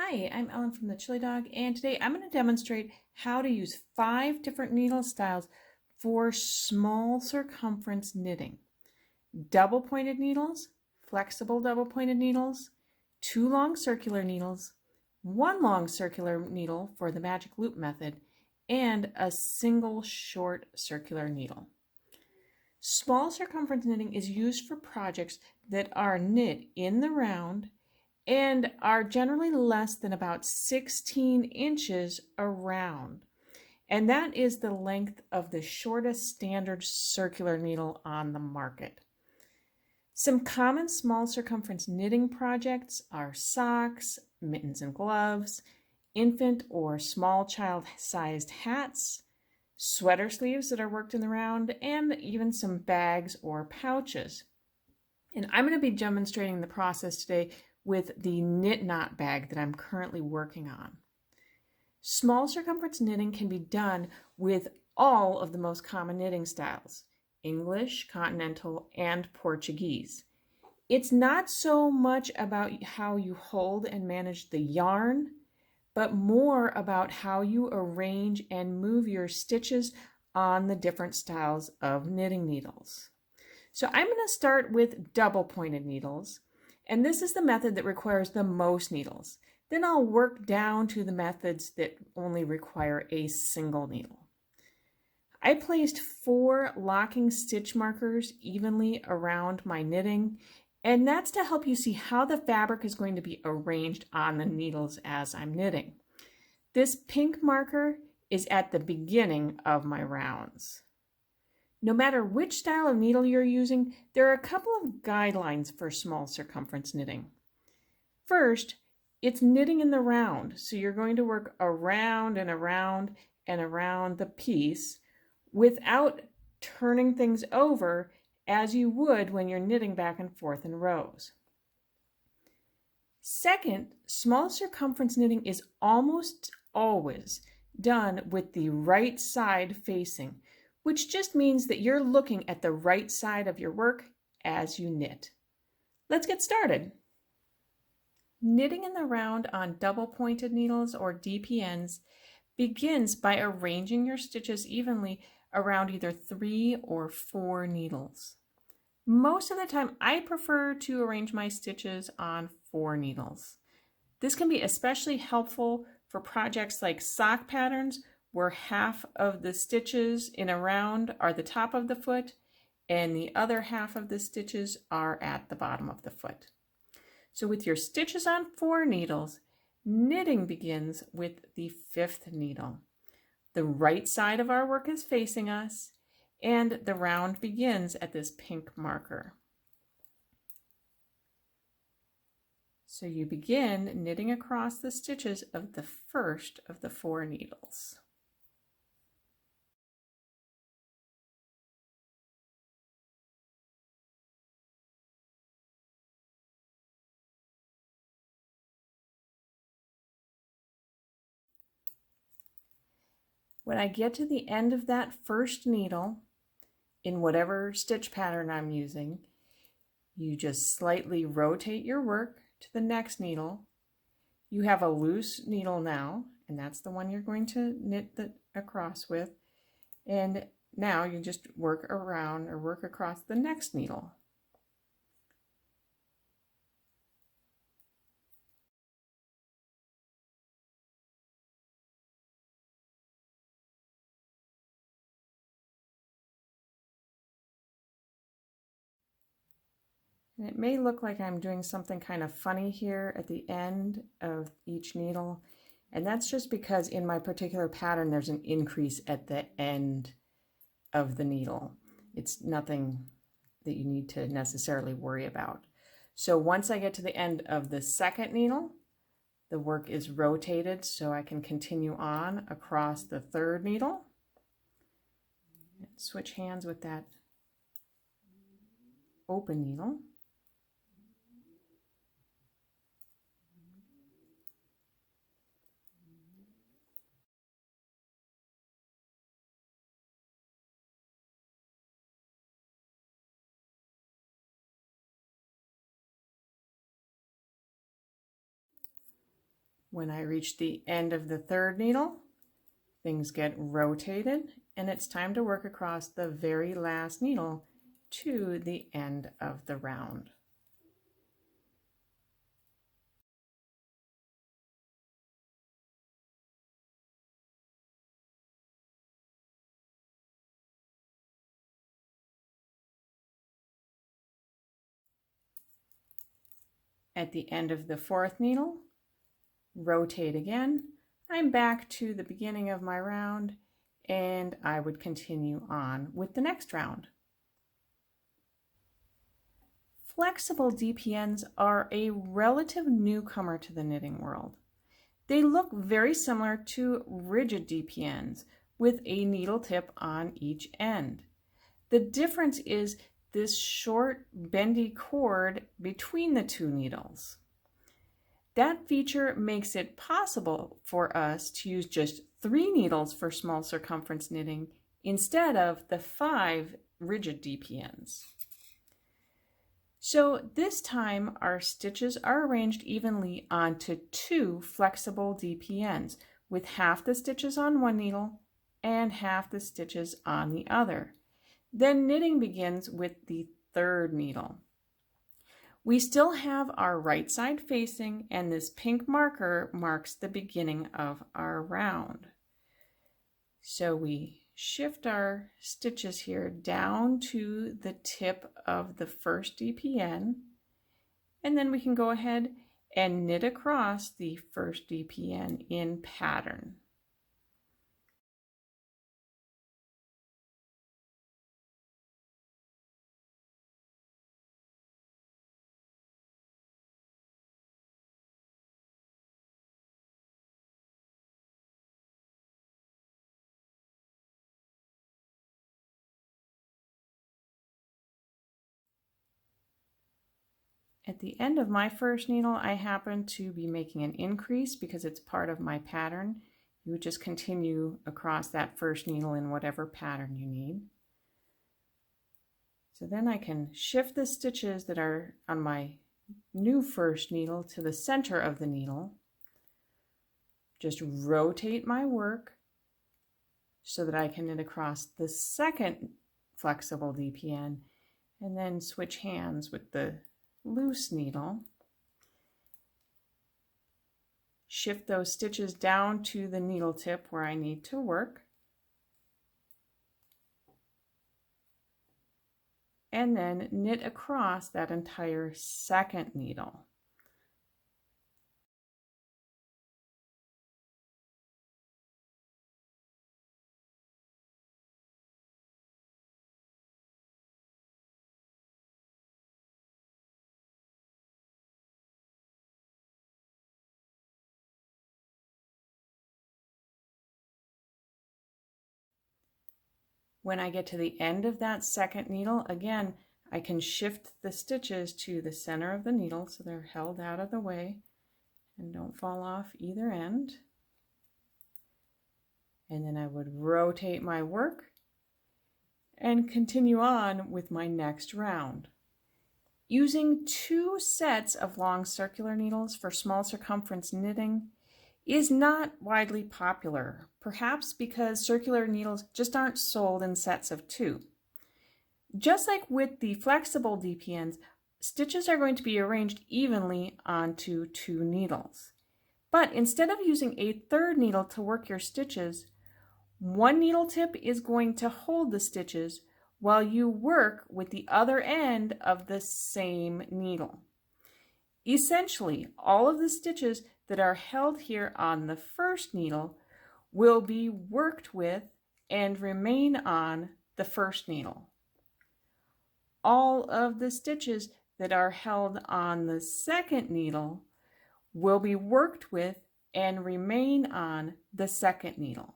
Hi, I'm Ellen from the Chili Dog, and today I'm going to demonstrate how to use 5 different needle styles for small circumference knitting. Double pointed needles, flexible double pointed needles, 2 long circular needles, 1 long circular needle for the magic loop method, and a single short circular needle. Small circumference knitting is used for projects that are knit in the round and are generally less than about 16 inches around. And that is the length of the shortest standard circular needle on the market. Some common small circumference knitting projects are socks, mittens and gloves, infant or small child-sized hats, sweater sleeves that are worked in the round, and even some bags or pouches. And I'm going to be demonstrating the process today with the knit knot bag that I'm currently working on. Small circumference knitting can be done with all of the most common knitting styles: English, Continental, and Portuguese. It's not so much about how you hold and manage the yarn, but more about how you arrange and move your stitches on the different styles of knitting needles. So I'm going to start with double pointed needles. And this is the method that requires the most needles. Then I'll work down to the methods that only require a single needle. I placed 4 locking stitch markers evenly around my knitting, and that's to help you see how the fabric is going to be arranged on the needles as I'm knitting. This pink marker is at the beginning of my rounds. No matter which style of needle you're using, there are a couple of guidelines for small circumference knitting. First, it's knitting in the round, so you're going to work around and around and around the piece without turning things over as you would when you're knitting back and forth in rows. Second, small circumference knitting is almost always done with the right side facing, which just means that you're looking at the right side of your work as you knit. Let's get started. Knitting in the round on double pointed needles or DPNs begins by arranging your stitches evenly around either 3 or 4 needles. Most of the time I prefer to arrange my stitches on 4 needles. This can be especially helpful for projects like sock patterns, where half of the stitches in a round are the top of the foot and the other half of the stitches are at the bottom of the foot. So with your stitches on 4 needles, knitting begins with the 5th needle. The right side of our work is facing us, and the round begins at this pink marker. So you begin knitting across the stitches of the first of the 4 needles. When I get to the end of that first needle, in whatever stitch pattern I'm using, you just slightly rotate your work to the next needle. You have a loose needle now, and that's the one you're going to knit across with. And now you just work around or work across the next needle. And it may look like I'm doing something kind of funny here at the end of each needle, and that's just because in my particular pattern there's an increase at the end of the needle. It's nothing that you need to necessarily worry about. So once I get to the end of the second needle, the work is rotated so I can continue on across the third needle. Switch hands with that open needle. When I reach the end of the third needle, things get rotated and it's time to work across the very last needle to the end of the round. At the end of the fourth needle, rotate again. I'm back to the beginning of my round and I would continue on with the next round. Flexible DPNs are a relative newcomer to the knitting world. They look very similar to rigid DPNs with a needle tip on each end. The difference is this short bendy cord between the two needles. That feature makes it possible for us to use just 3 needles for small circumference knitting instead of the 5 rigid DPNs. So this time our stitches are arranged evenly onto 2 flexible DPNs with half the stitches on one needle and half the stitches on the other. Then knitting begins with the third needle. We still have our right side facing and this pink marker marks the beginning of our round. So we shift our stitches here down to the tip of the first DPN and then we can go ahead and knit across the first DPN in pattern. At the end of my first needle, I happen to be making an increase because it's part of my pattern. You would just continue across that first needle in whatever pattern you need. So then I can shift the stitches that are on my new first needle to the center of the needle. Just rotate my work so that I can knit across the second flexible DPN and then switch hands with the loose needle. Shift those stitches down to the needle tip where I need to work. And then knit across that entire second needle. When I get to the end of that second needle, again, I can shift the stitches to the center of the needle so they're held out of the way and don't fall off either end. And then I would rotate my work and continue on with my next round. Using 2 sets of long circular needles for small circumference knitting is not widely popular, perhaps because circular needles just aren't sold in sets of 2. Just like with the flexible DPNs, stitches are going to be arranged evenly onto 2 needles. But instead of using a third needle to work your stitches, one needle tip is going to hold the stitches while you work with the other end of the same needle. Essentially, all of the stitches that are held here on the first needle will be worked with and remain on the first needle. All of the stitches that are held on the second needle will be worked with and remain on the second needle.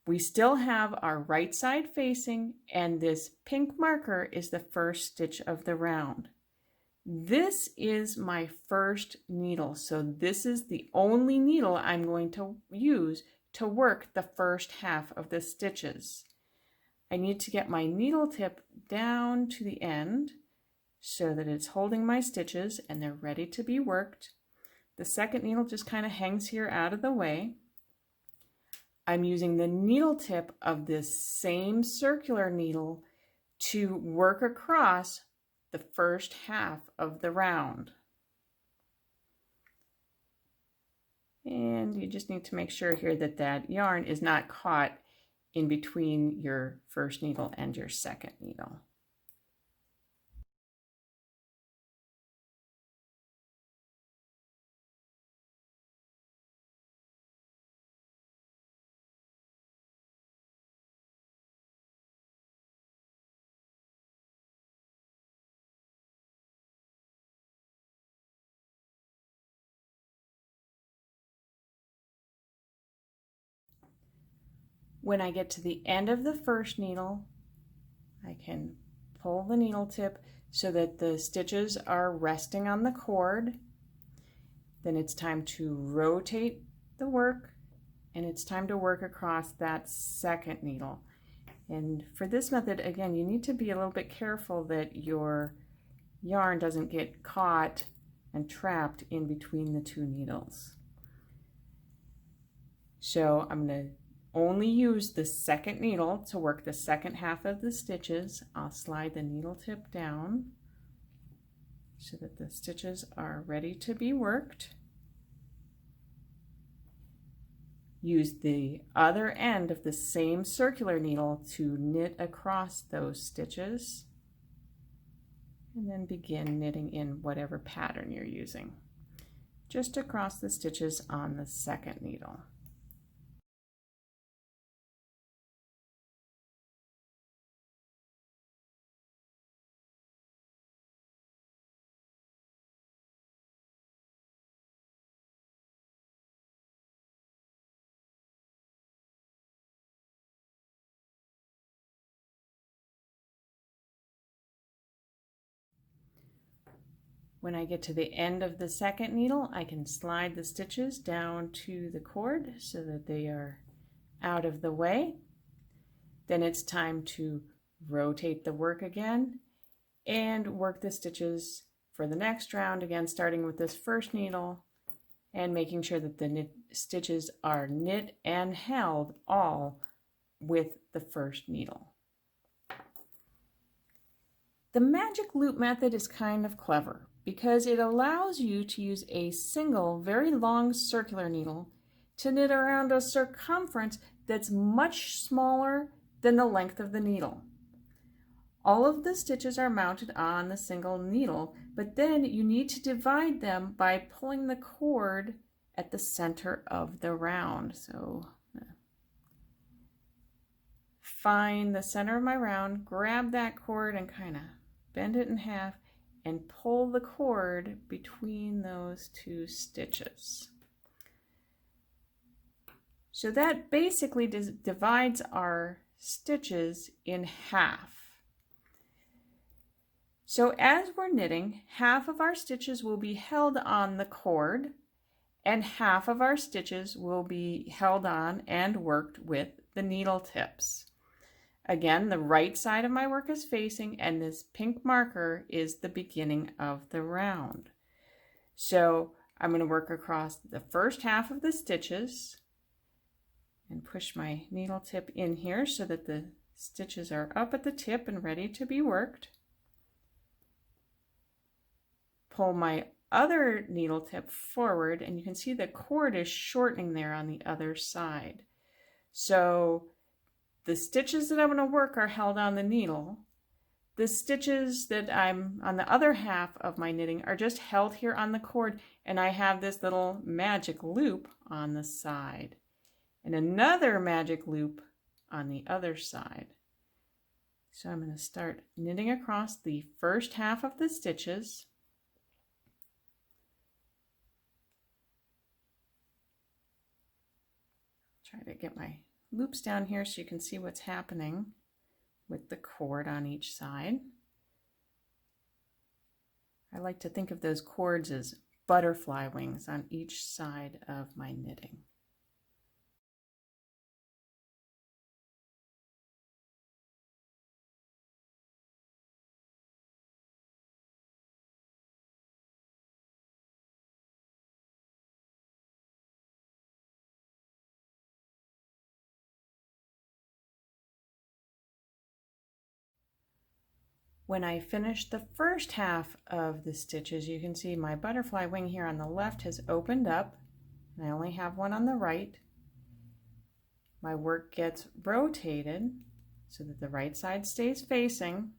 We still have our right side facing and this pink marker is the first stitch of the round. This is my first needle, so this is the only needle I'm going to use to work the first half of the stitches. I need to get my needle tip down to the end so that it's holding my stitches and they're ready to be worked. The second needle just kind of hangs here out of the way. I'm using the needle tip of this same circular needle to work across the first half of the round. And you just need to make sure here that that yarn is not caught in between your first needle and your second needle. When I get to the end of the first needle, I can pull the needle tip so that the stitches are resting on the cord. Then it's time to rotate the work, and it's time to work across that second needle. And for this method, again, you need to be a little bit careful that your yarn doesn't get caught and trapped in between the two needles. So I'm going to only use the second needle to work the second half of the stitches. I'll slide the needle tip down so that the stitches are ready to be worked. Use the other end of the same circular needle to knit across those stitches, and then begin knitting in whatever pattern you're using, just across the stitches on the second needle. When I get to the end of the second needle, I can slide the stitches down to the cord so that they are out of the way. Then it's time to rotate the work again and work the stitches for the next round, again starting with this first needle and making sure that the stitches are knit and held all with the first needle. The magic loop method is kind of clever because it allows you to use a single very long circular needle to knit around a circumference that's much smaller than the length of the needle. All of the stitches are mounted on the single needle, but then you need to divide them by pulling the cord at the center of the round. So find the center of my round, grab that cord and kind of bend it in half and pull the cord between those two stitches. So that basically divides our stitches in half. So as we're knitting, half of our stitches will be held on the cord and half of our stitches will be held on and worked with the needle tips. Again, the right side of my work is facing, and this pink marker is the beginning of the round. So I'm going to work across the first half of the stitches and push my needle tip in here so that the stitches are up at the tip and ready to be worked. Pull my other needle tip forward, and you can see the cord is shortening there on the other side. So the stitches that I'm going to work are held on the needle. The stitches that I'm on the other half of my knitting are just held here on the cord, and I have this little magic loop on the side and another magic loop on the other side. So I'm going to start knitting across the first half of the stitches. Try to get my loops down here so you can see what's happening with the cord on each side. I like to think of those cords as butterfly wings on each side of my knitting. When I finish the first half of the stitches, you can see my butterfly wing here on the left has opened up, and I only have one on the right. My work gets rotated so that the right side stays facing.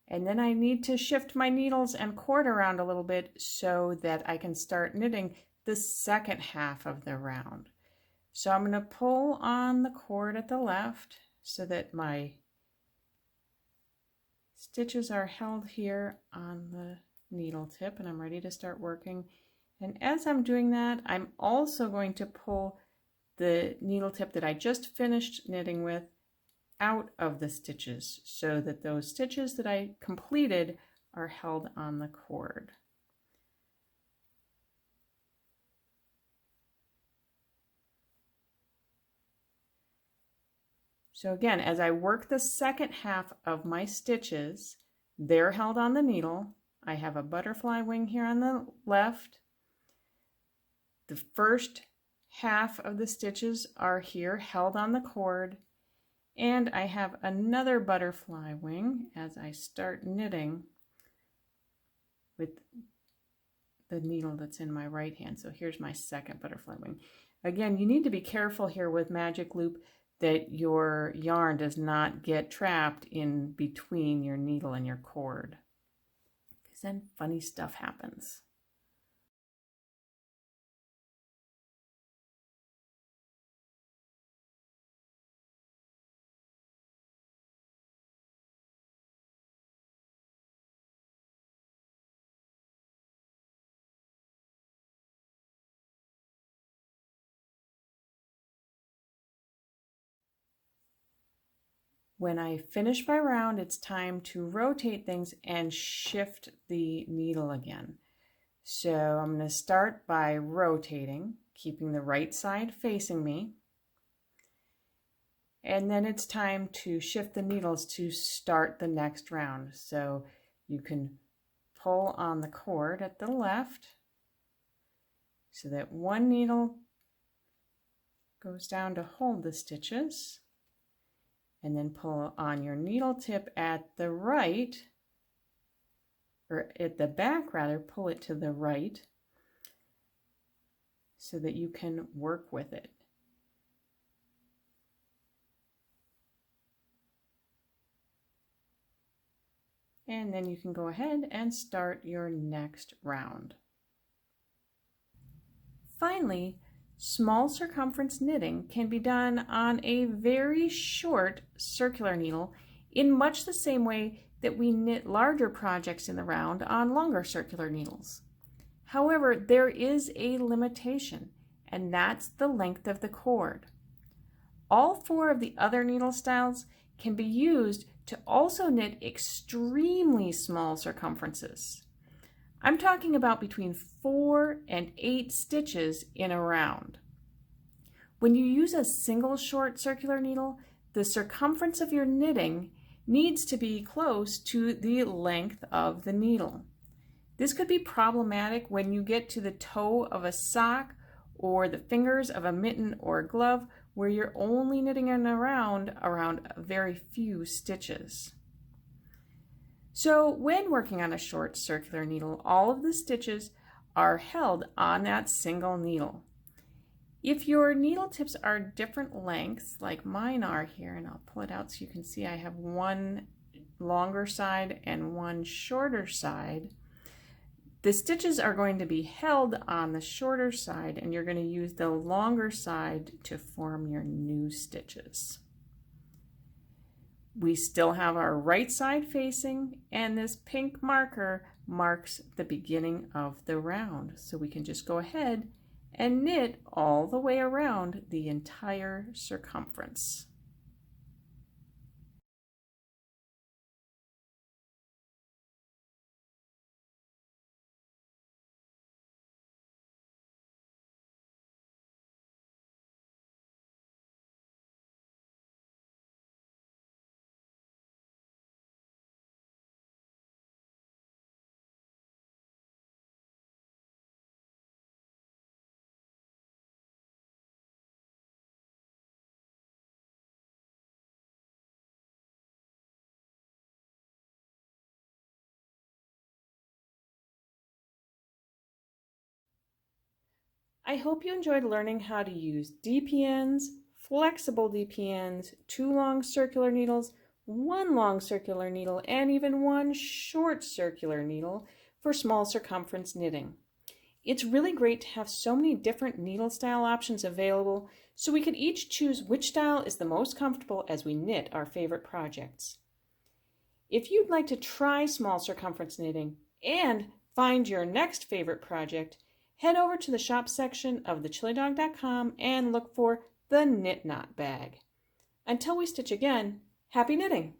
And then I need to shift my needles and cord around a little bit so that I can start knitting the second half of the round. So I'm going to pull on the cord at the left so that my stitches are held here on the needle tip, and I'm ready to start working. And as I'm doing that, I'm also going to pull the needle tip that I just finished knitting with out of the stitches so that those stitches that I completed are held on the cord. So again, as I work the second half of my stitches, they're held on the needle. I have a butterfly wing here on the left. The first half of the stitches are here held on the cord, and I have another butterfly wing as I start knitting with the needle that's in my right hand. So here's my second butterfly wing. Again, you need to be careful here with magic loop that your yarn does not get trapped in between your needle and your cord, because then funny stuff happens. When I finish my round, it's time to rotate things and shift the needle again. So I'm going to start by rotating, keeping the right side facing me. And then it's time to shift the needles to start the next round. So you can pull on the cord at the left so that one needle goes down to hold the stitches, and then pull on your needle tip at the right, or at the back rather, pull it to the right so that you can work with it. And then you can go ahead and start your next round. Finally, small circumference knitting can be done on a very short circular needle in much the same way that we knit larger projects in the round on longer circular needles. However, there is a limitation, and that's the length of the cord. All four of the other needle styles can be used to also knit extremely small circumferences. I'm talking about between 4 and 8 stitches in a round. When you use a single short circular needle, the circumference of your knitting needs to be close to the length of the needle. This could be problematic when you get to the toe of a sock or the fingers of a mitten or a glove where you're only knitting around very few stitches. So when working on a short circular needle, all of the stitches are held on that single needle. If your needle tips are different lengths, like mine are here, and I'll pull it out so you can see I have one longer side and one shorter side, the stitches are going to be held on the shorter side, and you're going to use the longer side to form your new stitches. We still have our right side facing, and this pink marker marks the beginning of the round. So we can just go ahead and knit all the way around the entire circumference. I hope you enjoyed learning how to use DPNs, flexible DPNs, 2 long circular needles, 1 long circular needle, and even 1 short circular needle for small circumference knitting. It's really great to have so many different needle style options available so we can each choose which style is the most comfortable as we knit our favorite projects. If you'd like to try small circumference knitting and find your next favorite project, head over to the shop section of thechillydog.com and look for the Knit Knot bag. Until we stitch again, happy knitting!